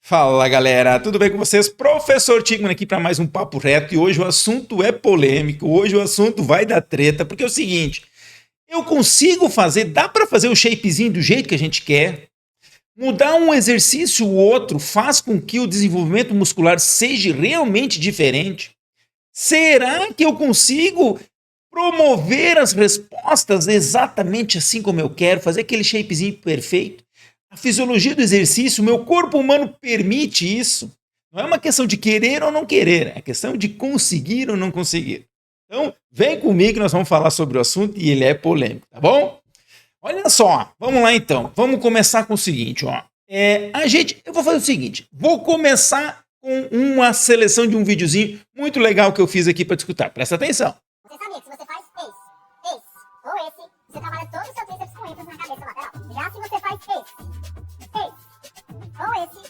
Fala galera, tudo bem com vocês? Professor Tigman aqui para mais um papo reto e hoje o assunto é polêmico, hoje o assunto vai dar treta, porque é o seguinte, eu consigo fazer, dá para fazer o shapezinho do jeito que a gente quer, mudar um exercício ou outro faz com que o desenvolvimento muscular seja realmente diferente? Será que eu consigo promover as respostas exatamente assim como eu quero, fazer aquele shapezinho perfeito? A fisiologia do exercício, o meu corpo humano permite isso. Não é uma questão de querer ou não querer, é questão de conseguir ou não conseguir. Então, vem comigo que nós vamos falar sobre o assunto e ele é polêmico, tá bom? Olha só, vamos lá então. Vamos começar com o seguinte, ó. Eu vou fazer o seguinte, vou começar com uma seleção de um videozinho muito legal que eu fiz aqui para discutir. Presta atenção. Você sabia que se você faz esse ou esse, você trabalha todo o seu tríceps com ênfase na cabeça lateral? Já se você faz esse ou esse,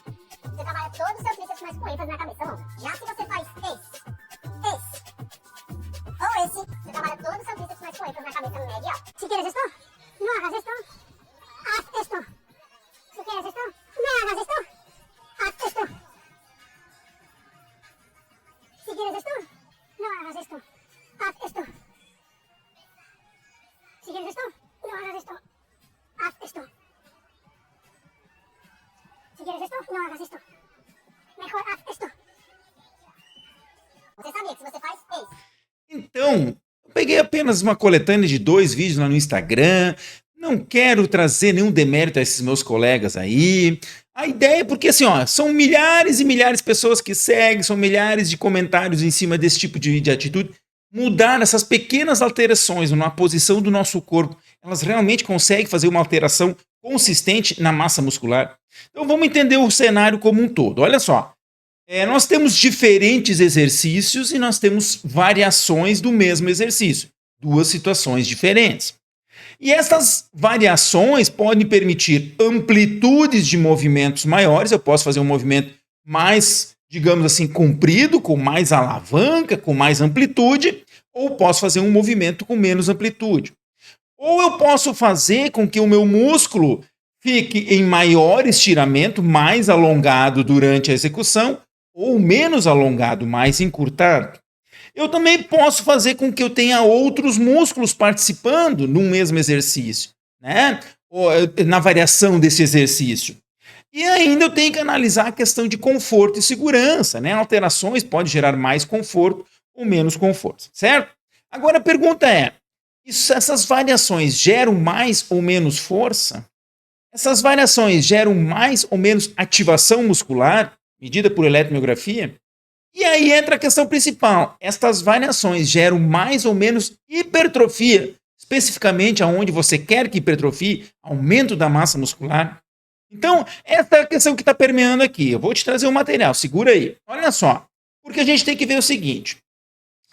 você trabalha todo o seu tríceps, mas com ênfase na cabeça longa. Já se você faz esse ou esse, você trabalha todo o seu tríceps, mas com ênfase na cabeça média e alta. Si quieres esto, no hagas esto, haz esto. Si quieres esto, no hagas esto, haz esto. Si quieres esto, no hagas esto, haz esto. Si quieres esto, no hagas esto, haz esto. Si quieres esto, no hagas esto. Mejor haz esto. Você sabia que se você faz esse... Então, eu peguei apenas uma coletânea de 2 vídeos lá no Instagram. Não quero trazer nenhum demérito a esses meus colegas aí. A ideia é porque, assim, ó, são milhares e milhares de pessoas que seguem, são milhares de comentários em cima desse tipo de atitude. Mudar essas pequenas alterações na posição do nosso corpo, elas realmente conseguem fazer uma alteração consistente na massa muscular. Então vamos entender o cenário como um todo. Olha só, nós temos diferentes exercícios e nós temos variações do mesmo exercício. 2 situações diferentes. E essas variações podem permitir amplitudes de movimentos maiores. Eu posso fazer um movimento mais, digamos assim, comprido, com mais alavanca, com mais amplitude, ou posso fazer um movimento com menos amplitude. Ou eu posso fazer com que o meu músculo fique em maior estiramento, mais alongado durante a execução, ou menos alongado, mais encurtado. Eu também posso fazer com que eu tenha outros músculos participando no mesmo exercício, né? Ou, na variação desse exercício. E ainda eu tenho que analisar a questão de conforto e segurança, né? Alterações podem gerar mais conforto ou menos conforto, certo? Agora a pergunta é, essas variações geram mais ou menos força? Essas variações geram mais ou menos ativação muscular, medida por eletromiografia? E aí entra a questão principal. Estas variações geram mais ou menos hipertrofia, especificamente aonde você quer que hipertrofie, aumento da massa muscular. Então, essa é a questão que está permeando aqui. Eu vou te trazer um material, segura aí. Olha só, porque a gente tem que ver o seguinte.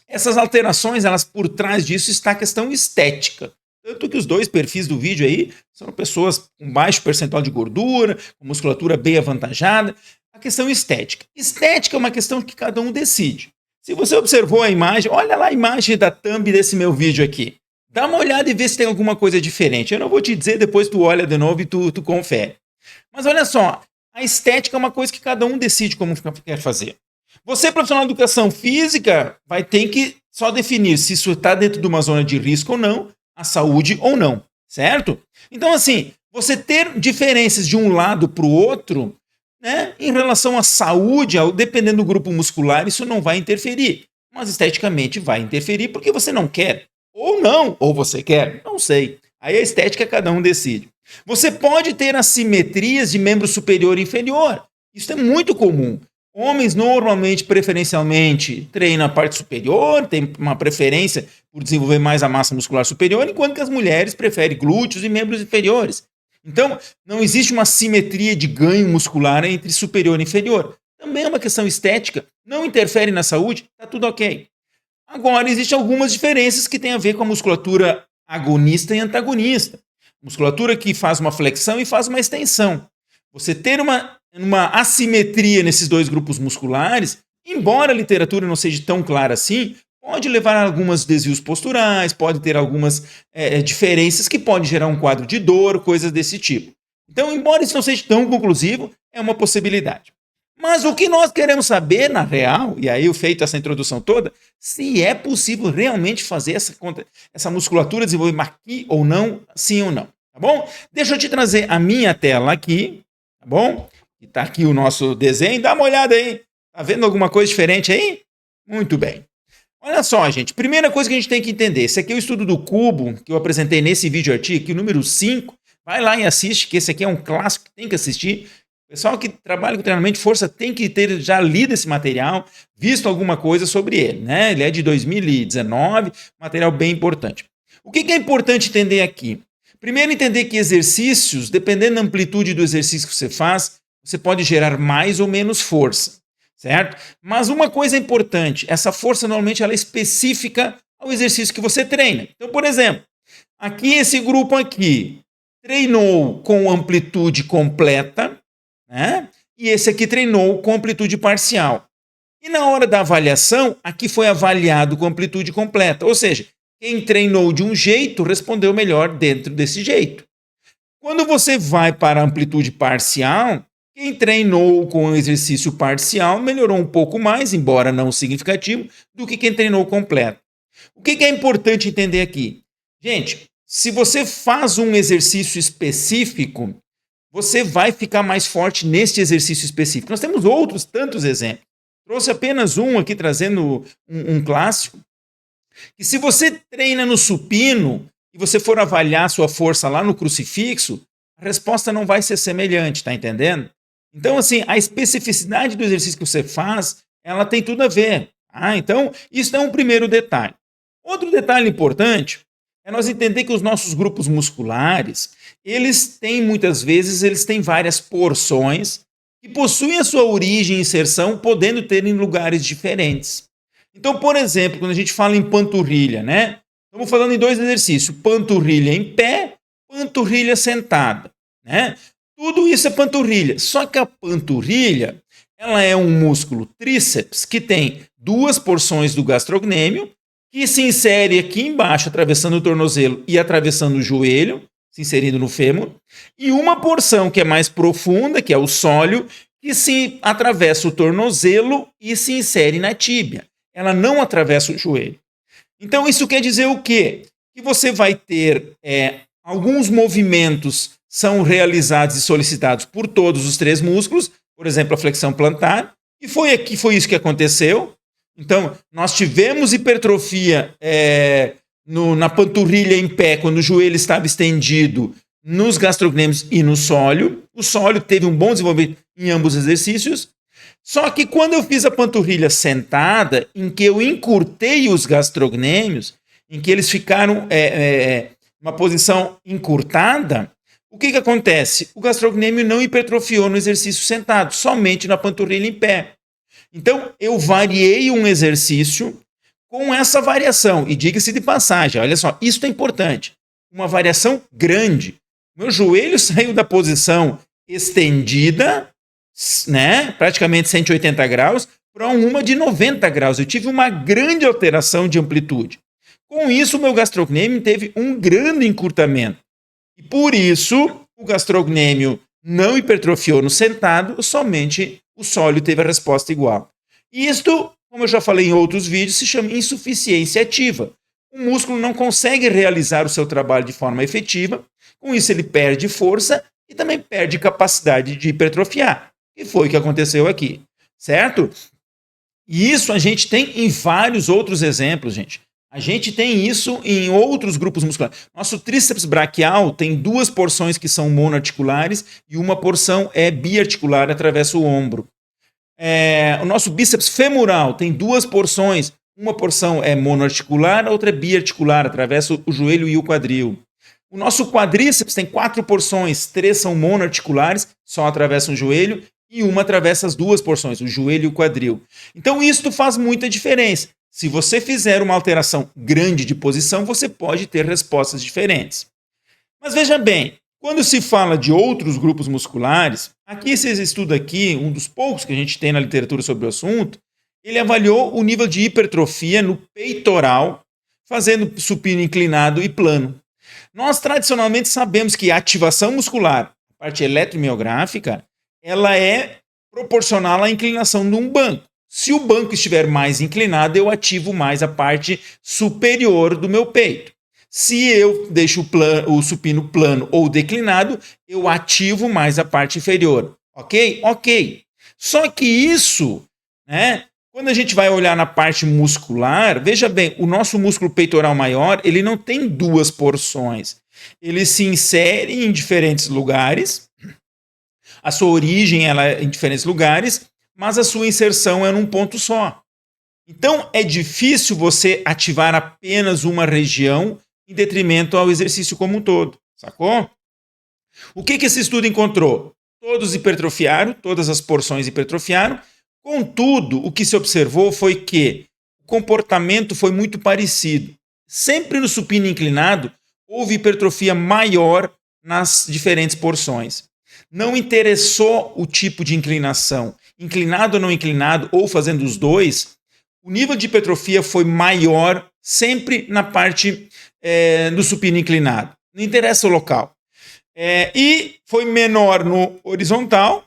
Essas alterações, elas por trás disso está a questão estética. Tanto que os 2 perfis do vídeo aí são pessoas com baixo percentual de gordura, com musculatura bem avantajada. A questão estética. Estética é uma questão que cada um decide. Se você observou a imagem, olha lá a imagem da thumb desse meu vídeo aqui. Dá uma olhada e vê se tem alguma coisa diferente. Eu não vou te dizer, depois tu olha de novo e tu confere. Mas olha só, a estética é uma coisa que cada um decide como quer fazer. Você, profissional de educação física, vai ter que só definir se isso está dentro de uma zona de risco ou não, a saúde ou não, certo? Então, assim, você ter diferenças de um lado para o outro, né, em relação à saúde, dependendo do grupo muscular, isso não vai interferir. Mas esteticamente vai interferir porque você não quer. Ou não, ou você quer, não sei. Aí a estética cada um decide. Você pode ter assimetrias de membro superior e inferior. Isso é muito comum. Homens normalmente, preferencialmente, treinam a parte superior, tem uma preferência por desenvolver mais a massa muscular superior, enquanto que as mulheres preferem glúteos e membros inferiores. Então, não existe uma simetria de ganho muscular entre superior e inferior. Também é uma questão estética, não interfere na saúde, está tudo ok. Agora, existem algumas diferenças que têm a ver com a musculatura agonista e antagonista. Musculatura que faz uma flexão e faz uma extensão. Você ter uma assimetria nesses 2 grupos musculares, embora a literatura não seja tão clara assim, pode levar a alguns desvios posturais, pode ter algumas diferenças que podem gerar um quadro de dor, coisas desse tipo. Então, embora isso não seja tão conclusivo, é uma possibilidade. Mas o que nós queremos saber, na real, e aí eu feito essa introdução toda, se é possível realmente fazer essa musculatura desenvolver aqui ou não, sim ou não, tá bom? Deixa eu te trazer a minha tela aqui, tá bom? E tá aqui o nosso desenho, dá uma olhada aí. Tá vendo alguma coisa diferente aí? Muito bem. Olha só, gente, primeira coisa que a gente tem que entender, esse aqui é o estudo do cubo, que eu apresentei nesse vídeo artigo, aqui, o número 5, vai lá e assiste, que esse aqui é um clássico que tem que assistir. O pessoal que trabalha com treinamento de força tem que ter já lido esse material, visto alguma coisa sobre ele, né? Ele é de 2019, material bem importante. O que é importante entender aqui? Primeiro, entender que exercícios, dependendo da amplitude do exercício que você faz, você pode gerar mais ou menos força, certo? Mas uma coisa importante, essa força normalmente ela é específica ao exercício que você treina. Então, por exemplo, aqui esse grupo aqui treinou com amplitude completa, né? E esse aqui treinou com amplitude parcial. E na hora da avaliação, aqui foi avaliado com amplitude completa. Ou seja, quem treinou de um jeito respondeu melhor dentro desse jeito. Quando você vai para a amplitude parcial, quem treinou com exercício parcial melhorou um pouco mais, embora não significativo, do que quem treinou completo. O que é importante entender aqui? Gente, se você faz um exercício específico, você vai ficar mais forte neste exercício específico. Nós temos outros tantos exemplos. Trouxe apenas um aqui, trazendo um clássico. Que se você treina no supino e você for avaliar a sua força lá no crucifixo, a resposta não vai ser semelhante, tá entendendo? Então, assim, a especificidade do exercício que você faz, ela tem tudo a ver. Então, isso é um primeiro detalhe. Outro detalhe importante é nós entender que os nossos grupos musculares, eles têm muitas vezes, eles têm várias porções que possuem a sua origem e inserção, podendo ter em lugares diferentes. Então, por exemplo, quando a gente fala em panturrilha, né? Estamos falando em dois exercícios, panturrilha em pé, panturrilha sentada, né? Tudo isso é panturrilha, só que a panturrilha, ela é um músculo tríceps que tem duas porções do gastrocnêmio, que se insere aqui embaixo, atravessando o tornozelo e atravessando o joelho, se inserindo no fêmur, e uma porção que é mais profunda, que é o sólio, que se atravessa o tornozelo e se insere na tíbia. Ela não atravessa o joelho. Então isso quer dizer o quê? Que você vai ter alguns movimentos são realizados e solicitados por todos os três músculos, por exemplo, a flexão plantar, e foi isso que aconteceu. Então, nós tivemos hipertrofia na panturrilha em pé, quando o joelho estava estendido, nos gastrocnêmios e no sólio. O sólio teve um bom desenvolvimento em ambos os exercícios. Só que quando eu fiz a panturrilha sentada, em que eu encurtei os gastrocnêmios, em que eles ficaram numa posição encurtada, o que acontece? O gastrocnêmio não hipertrofiou no exercício sentado, somente na panturrilha em pé. Então, eu variei um exercício com essa variação. E diga-se de passagem, olha só, isso é importante. Uma variação grande. Meu joelho saiu da posição estendida, né, praticamente 180 graus, para uma de 90 graus. Eu tive uma grande alteração de amplitude. Com isso, o meu gastrocnêmio teve um grande encurtamento. E por isso, o gastrocnêmio não hipertrofiou no sentado, somente o sólio teve a resposta igual. Isto, como eu já falei em outros vídeos, se chama insuficiência ativa. O músculo não consegue realizar o seu trabalho de forma efetiva, com isso ele perde força e também perde capacidade de hipertrofiar. E foi o que aconteceu aqui, certo? E isso a gente tem em vários outros exemplos, gente. A gente tem isso em outros grupos musculares. Nosso tríceps braquial tem duas porções que são monoarticulares e uma porção é biarticular, atravessa o ombro. O nosso bíceps femoral tem duas porções. Uma porção é monoarticular, a outra é biarticular, atravessa o joelho e o quadril. O nosso quadríceps tem 4 porções, 3 são monoarticulares, só atravessam o joelho, e uma atravessa as duas porções, o joelho e o quadril. Então isto faz muita diferença. Se você fizer uma alteração grande de posição, você pode ter respostas diferentes. Mas veja bem, quando se fala de outros grupos musculares, aqui esse estudo aqui, um dos poucos que a gente tem na literatura sobre o assunto, ele avaliou o nível de hipertrofia no peitoral, fazendo supino inclinado e plano. Nós tradicionalmente sabemos que a ativação muscular, a parte eletromiográfica, ela é proporcional à inclinação de um banco. Se o banco estiver mais inclinado, eu ativo mais a parte superior do meu peito. Se eu deixo o supino plano ou declinado, eu ativo mais a parte inferior. Ok? Ok. Só que isso, né? Quando a gente vai olhar na parte muscular, veja bem, o nosso músculo peitoral maior, ele não tem duas porções. Ele se insere em diferentes lugares, a sua origem ela é em diferentes lugares, mas a sua inserção é num ponto só. Então, é difícil você ativar apenas uma região em detrimento ao exercício como um todo, sacou? O que esse estudo encontrou? Todos hipertrofiaram, todas as porções hipertrofiaram. Contudo, o que se observou foi que o comportamento foi muito parecido. Sempre no supino inclinado, houve hipertrofia maior nas diferentes porções. Não interessou o tipo de inclinação, inclinado ou não inclinado, ou fazendo os dois, o nível de hipertrofia foi maior sempre na parte do supino inclinado. Não interessa o local. E foi menor no horizontal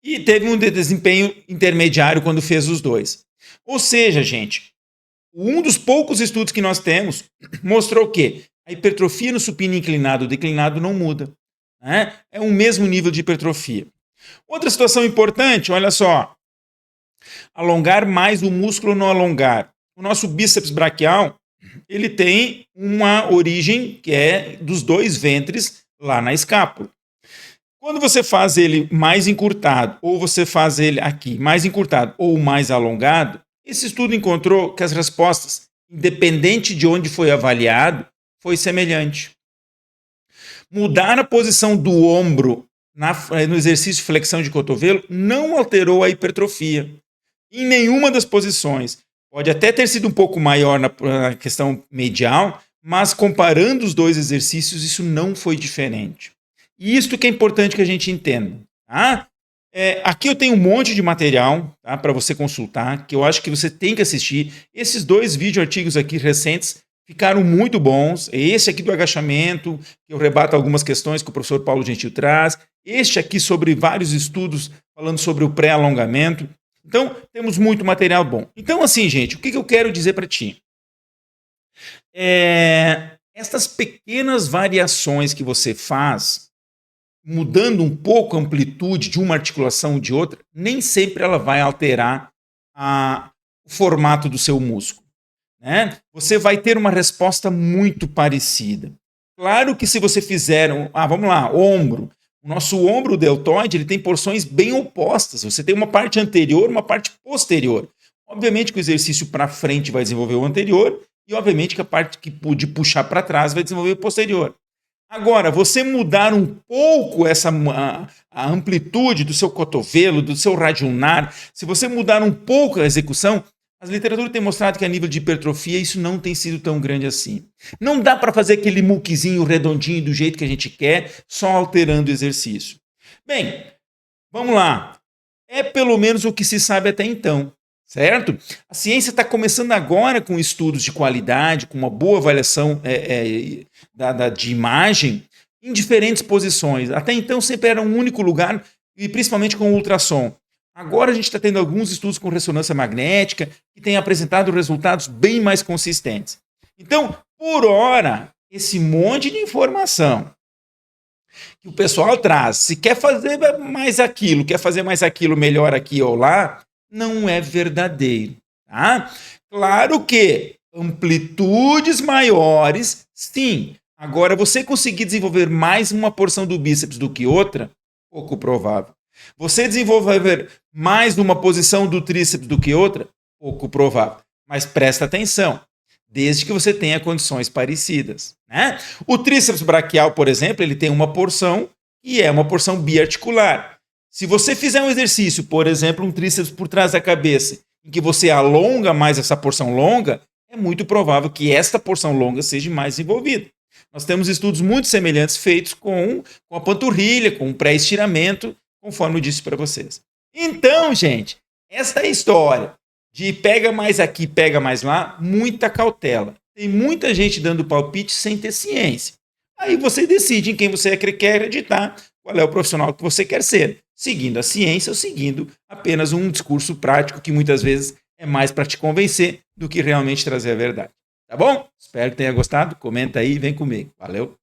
e teve um desempenho intermediário quando fez os dois. Ou seja, gente, um dos poucos estudos que nós temos mostrou que a hipertrofia no supino inclinado ou declinado não muda. Né? É o mesmo nível de hipertrofia. Outra situação importante, olha só. Alongar mais o músculo ou não alongar. O nosso bíceps braquial, ele tem uma origem que é dos dois ventres lá na escápula. Quando você faz ele mais encurtado, ou você faz ele aqui mais encurtado ou mais alongado, esse estudo encontrou que as respostas, independente de onde foi avaliado, foi semelhante. Mudar a posição do ombro no exercício de flexão de cotovelo não alterou a hipertrofia em nenhuma das posições. Pode até ter sido um pouco maior na questão medial, mas comparando os dois exercícios, isso não foi diferente. E isso que é importante que a gente entenda. Tá? Aqui eu tenho um monte de material, tá, para você consultar, que eu acho que você tem que assistir. Esses dois vídeo-artigos aqui recentes ficaram muito bons. Esse aqui do agachamento, que eu rebato algumas questões que o professor Paulo Gentil traz. Este aqui sobre vários estudos falando sobre o pré-alongamento. Então, temos muito material bom. Então, assim, gente, o que eu quero dizer para ti? Essas pequenas variações que você faz, mudando um pouco a amplitude de uma articulação ou de outra, nem sempre ela vai alterar o formato do seu músculo. Né? Você vai ter uma resposta muito parecida. Claro que se você fizer, vamos lá, ombro. O nosso ombro deltoide ele tem porções bem opostas. Você tem uma parte anterior, uma parte posterior. Obviamente que o exercício para frente vai desenvolver o anterior e obviamente que a parte que de puxar para trás vai desenvolver o posterior. Agora, você mudar um pouco a amplitude do seu cotovelo, do seu radionar, se você mudar um pouco a execução, as literaturas têm mostrado que a nível de hipertrofia isso não tem sido tão grande assim. Não dá para fazer aquele muquezinho redondinho do jeito que a gente quer, só alterando o exercício. Bem, vamos lá. É pelo menos o que se sabe até então, certo? A ciência está começando agora com estudos de qualidade, com uma boa avaliação de imagem em diferentes posições. Até então sempre era um único lugar e principalmente com ultrassom. Agora a gente está tendo alguns estudos com ressonância magnética que têm apresentado resultados bem mais consistentes. Então, por hora, esse monte de informação que o pessoal traz, se quer fazer mais aquilo, melhor aqui ou lá, não é verdadeiro. Tá? Claro que amplitudes maiores, sim. Agora, você conseguir desenvolver mais uma porção do bíceps do que outra, pouco provável. Você desenvolver mais numa posição do tríceps do que outra, pouco provável. Mas presta atenção, desde que você tenha condições parecidas. Né? O tríceps braquial, por exemplo, ele tem uma porção e é uma porção biarticular. Se você fizer um exercício, por exemplo, um tríceps por trás da cabeça, em que você alonga mais essa porção longa, é muito provável que esta porção longa seja mais desenvolvida. Nós temos estudos muito semelhantes feitos com a panturrilha, com o pré-estiramento, conforme eu disse para vocês. Então, gente, esta história de pega mais aqui, pega mais lá, muita cautela. Tem muita gente dando palpite sem ter ciência. Aí você decide em quem você quer acreditar, qual é o profissional que você quer ser, seguindo a ciência ou seguindo apenas um discurso prático que muitas vezes é mais para te convencer do que realmente trazer a verdade. Tá bom? Espero que tenha gostado. Comenta aí e vem comigo. Valeu!